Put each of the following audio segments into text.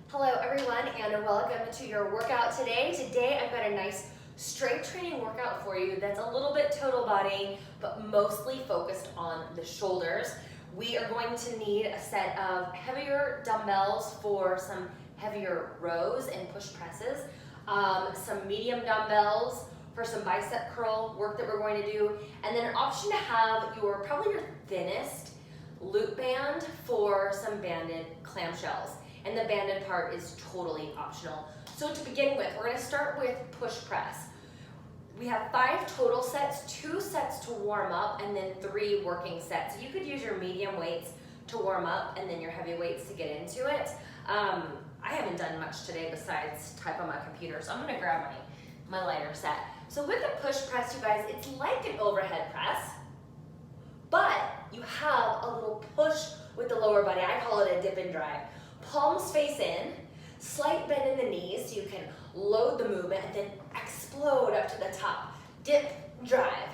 Hello everyone and welcome to your workout today. Today I've got a nice strength training workout for you that's a little bit total body but mostly focused on the shoulders. We are going to need a set of heavier dumbbells for some heavier rows and push presses, some medium dumbbells for some bicep curl work that we're going to do, and then an option to have probably your thinnest loop band for some banded clam shells. And the banded part is totally optional. So to begin with, we're going to start with push press. We have 5 total sets, 2 sets to warm up, and then 3 working sets. So you could use your medium weights to warm up and then your heavy weights to get into it. I haven't done much today besides type on my computer, so I'm going to grab my lighter set. So with the push press, you guys, it's like an overhead press, but you have a little push with the lower body. I call it a dip and drive. Palms face in, slight bend in the knees so you can load the movement and then explode up to the top. Dip, drive,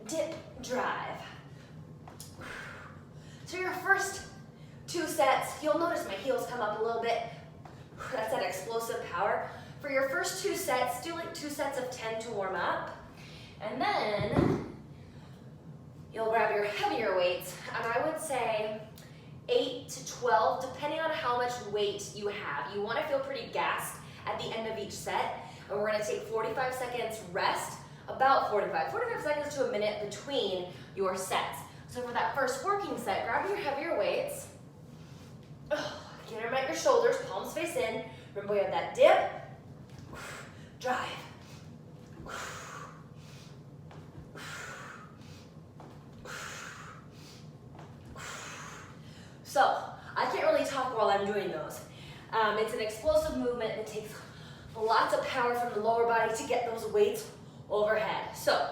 dip, drive. So your first 2 sets, you'll notice my heels come up a little bit. That's that explosive power. For your first 2 sets, do like 2 sets of 10 to warm up. And then you'll grab your heavier weights, and I would say 8 to 12, depending on how much weight you have. You want to feel pretty gassed at the end of each set, and we're going to take 45 seconds rest, about 45 seconds to a minute between your sets. So for that first working set, grab your heavier weights, get them at your shoulders, palms face in. Remember we have that dip, drive, so I can't really talk while I'm doing those. It's an explosive movement that takes lots of power from the lower body to get those weights overhead. So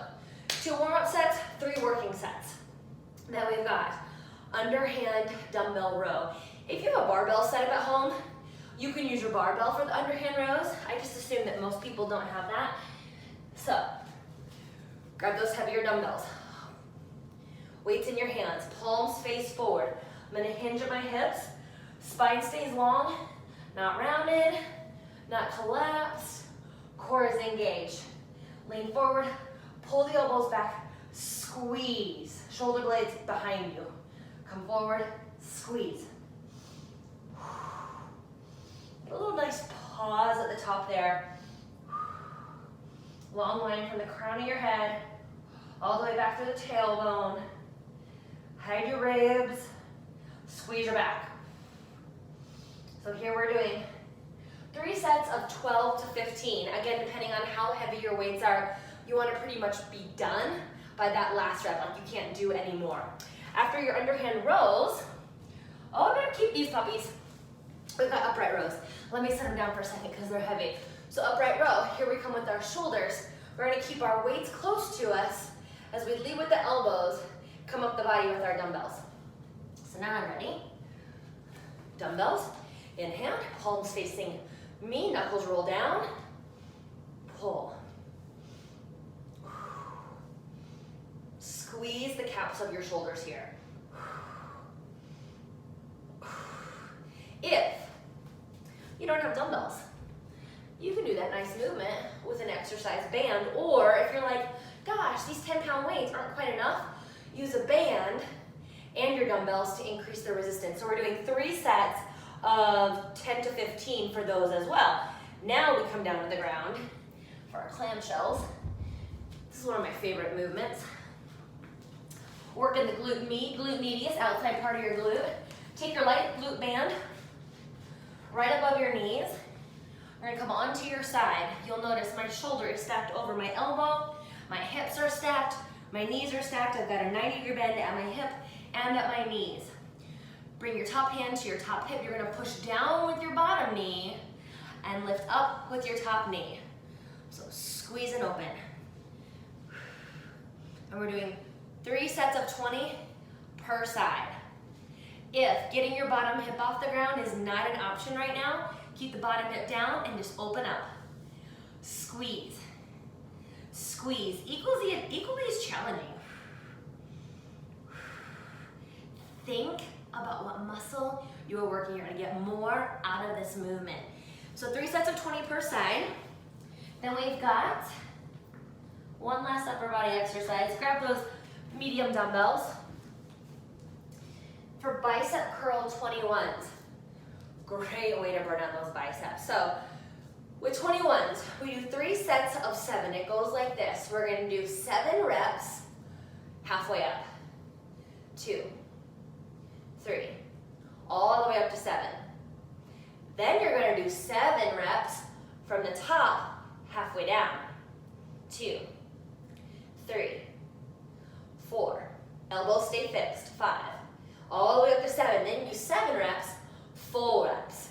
2 warm-up sets, 3 working sets. Then we've got underhand dumbbell row. If you have a barbell setup at home, you can use your barbell for the underhand rows. I just assume that most people don't have that. So grab those heavier dumbbells. Weights in your hands, palms face forward. I'm going to hinge at my hips. Spine stays long, not rounded, not collapsed. Core is engaged. Lean forward, pull the elbows back, squeeze. Shoulder blades behind you. Come forward, squeeze. A little nice pause at the top there. Long line from the crown of your head all the way back to the tailbone. Hide your ribs. Squeeze your back. So here we're doing 3 sets of 12 to 15. Again, depending on how heavy your weights are, you want to pretty much be done by that last rep. Like you can't do any more. After your underhand rows, I'm going to keep these puppies. We've got upright rows. Let me set them down for a second because they're heavy. So upright row, here we come with our shoulders. We're going to keep our weights close to us as we lead with the elbows, come up the body with our dumbbells. So now I'm ready. Dumbbells in hand, palms facing me, knuckles roll down, pull. Squeeze the caps of your shoulders here. If you don't have dumbbells, you can do that nice movement with an exercise band, or if you're like, gosh, these 10-pound weights aren't quite enough, use a band and your dumbbells to increase the resistance. So we're doing 3 sets of 10 to 15 for those as well. Now we come down to the ground for our clam shells. This is one of my favorite movements. Working the glute medius, outside part of your glute. Take your light glute band right above your knees. We're gonna come onto your side. You'll notice my shoulder is stacked over my elbow, my hips are stacked, my knees are stacked. I've got a 90-degree bend at my hip and at my knees. Bring your top hand to your top hip. You're gonna push down with your bottom knee and lift up with your top knee. So squeeze and open. And we're doing 3 sets of 20 per side. If getting your bottom hip off the ground is not an option right now, keep the bottom hip down and just open up. Squeeze. Squeeze. Equally as challenging. Think about what muscle you are working. You're gonna get more out of this movement. So 3 sets of 20 per side. Then we've got one last upper body exercise. Grab those medium dumbbells. For bicep curl 21s, great way to burn out those biceps. So with 21s, we do 3 sets of 7. It goes like this. We're gonna do 7 reps, halfway up. 2, 3, all the way up to 7. Then you're gonna do 7 reps from the top, halfway down. 2, 3, 4, elbows stay fixed, 5, all the way up to 7. Then you do 7 reps, full reps.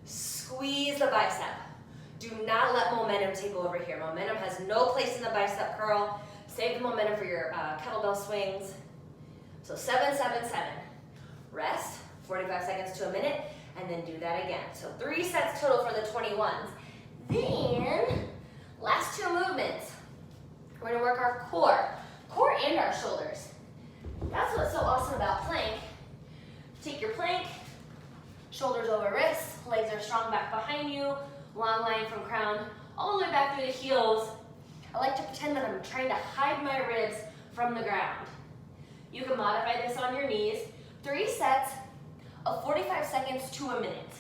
Squeeze the bicep. Do not let momentum take over here. Momentum has no place in the bicep curl. Save the momentum for your kettlebell swings. So 7, 7, 7. Rest, 45 seconds to a minute, and then do that again. So 3 sets total for the 21s. Then, last 2 movements. We're gonna work our core and our shoulders. That's what's so awesome about plank. Take your plank, shoulders over wrists, legs are strong back behind you, long line from crown all the way back through the heels. I like to pretend that I'm trying to hide my ribs from the ground. You can modify this on your knees. 3 sets of 45 seconds to a minute.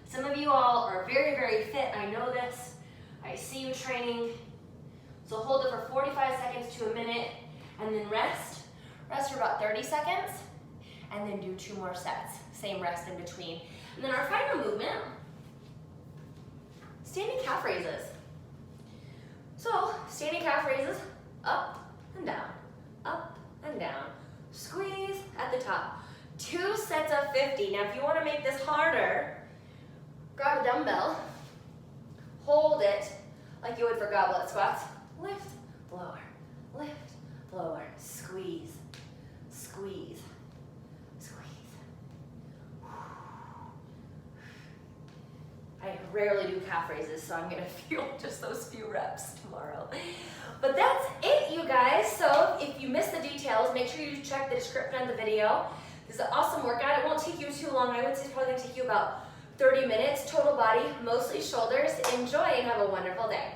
Some of you all are very, very fit. I know this. I see you training. So hold it for 45 seconds to a minute and then rest. Rest for about 30 seconds and then do 2 more sets. Same rest in between. And then our final movement, standing calf raises. So standing calf raises, up and down, up and down. Squeeze at the top. 2 sets of 50. Now if you want to make this harder, grab a dumbbell, hold it like you would for goblet squats. Lift, lower, lift, lower. Squeeze, squeeze, squeeze. I rarely do calf raises, so I'm gonna feel just those few reps tomorrow. But that's it, you guys. So if you missed the details, make sure you check the description of the video. This is an awesome workout. It won't take you too long. I would say it's probably gonna take you about 30 minutes, total body, mostly shoulders. Enjoy and have a wonderful day.